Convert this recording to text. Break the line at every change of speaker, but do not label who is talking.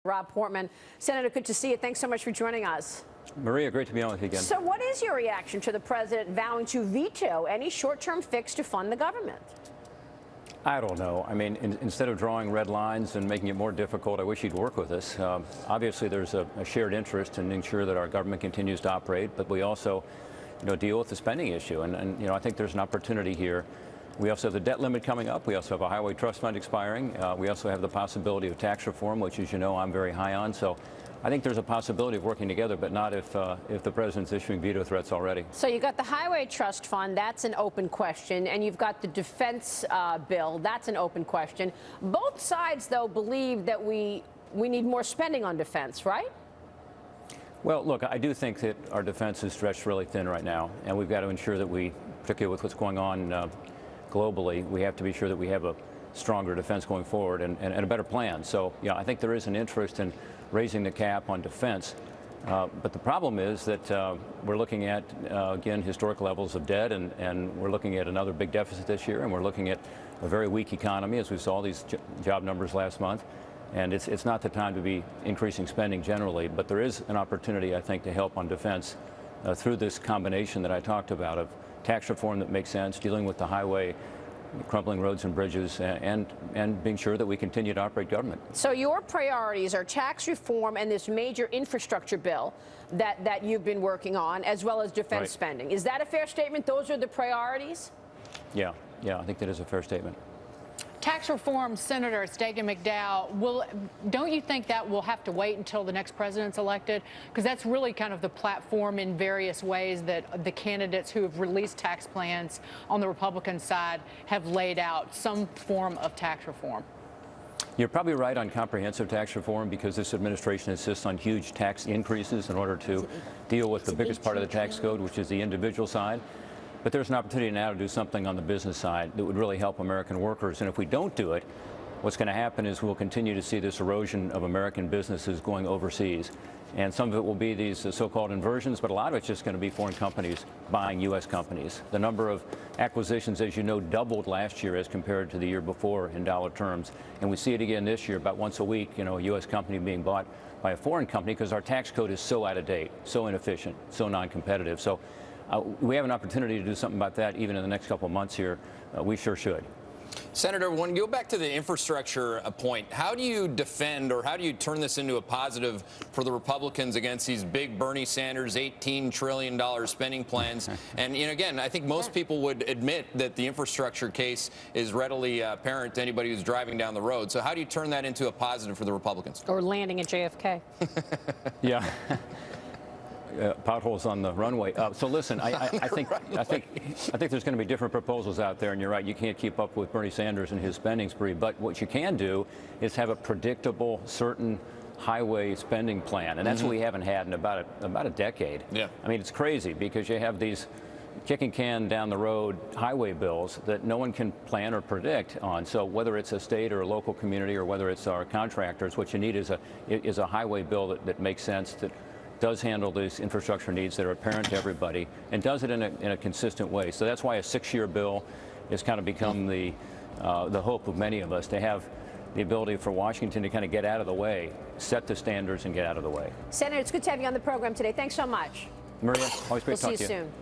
Rob Portman. Senator, good to see you. Thanks so much for joining us.
Maria, great to be on with you again.
So what is your reaction to the president vowing to veto any short-term fix to fund the government?
I don't know. I mean, instead of drawing red lines and making it more difficult, I wish he'd work with us. Obviously, there's a shared interest in ensuring that our government continues to operate, but we also, deal with the spending issue. And I think there's an opportunity here. We also have the debt limit coming up. We also have a highway trust fund expiring. We also have the possibility of tax reform, which, as you know, I'm very high on. So I think there's a possibility of working together, but not if the president's issuing veto threats already.
So you got the highway trust fund. That's an open question. And you've got the defense bill. That's an open question. Both sides, though, believe that we need more spending on defense, right?
Well, look, I do think that our defense is stretched really thin right now, and we've got to ensure that we, particularly with what's going on globally, we have to be sure that we have a stronger defense going forward and a better plan. So, yeah, I think there is an interest in raising the cap on defense. But the problem is that we're looking at, again, historic levels of debt, and we're looking at another big deficit this year, and we're looking at a very weak economy, as we saw these job numbers last month. And it's not the time to be increasing spending generally, but there is an opportunity, I think, to help on defense through this combination that I talked about of tax reform that makes sense, dealing with the highway, crumbling roads and bridges, and being sure that we continue to operate government.
So your priorities are tax reform and this major infrastructure bill that you've been working on, as well as defense spending. Is that a fair statement? Those are the priorities?
Yeah, I think that is a fair statement.
Tax reform, Senator Stacey McDowell, don't you think that will have to wait until the next president's elected? Because that's really kind of the platform in various ways that the candidates who have released tax plans on the Republican side have laid out some form of tax reform.
You're probably right on comprehensive tax reform, because this administration insists on huge tax increases in order to deal with the biggest part of the tax code, which is the individual side. But there's an opportunity now to do something on the business side that would really help American workers. And if we don't do it, what's going to happen is we'll continue to see this erosion of American businesses going overseas. And some of it will be these so-called inversions, but a lot of it's just going to be foreign companies buying U.S. companies. The number of acquisitions, as you know, doubled last year as compared to the year before in dollar terms. And we see it again this year, about once a week, a U.S. company being bought by a foreign company, because our tax code is so out of date, so inefficient, so non-competitive. So we have an opportunity to do something about that even in the next couple of months here. We sure should.
Senator, when you go back to the infrastructure point, how do you defend, or how do you turn this into a positive for the Republicans against these big Bernie Sanders $18 trillion spending plans? And again, I think most people would admit that the infrastructure case is readily apparent to anybody who's driving down the road. So how do you turn that into a positive for the Republicans?
Or landing at JFK.
Yeah. Potholes on the runway. So listen, I think there's going to be different proposals out there, and you're right, you can't keep up with Bernie Sanders and his spending spree. But what you can do is have a predictable, certain highway spending plan, and that's what we haven't had in about a decade. Yeah. I mean, it's crazy, because you have these kicking can down the road highway bills that no one can plan or predict on. So whether it's a state or a local community, or whether it's our contractors, what you need is a highway bill that makes sense, that does handle these infrastructure needs that are apparent to everybody, and does it in a consistent way. So that's why a 6-year bill has kind of become the hope of many of us, to have the ability for Washington to kind of get out of the way, set the standards, and get out of the way.
Senator, it's good to have you on the program today. Thanks so much.
Maria, always great to talk to you.
We'll see you soon.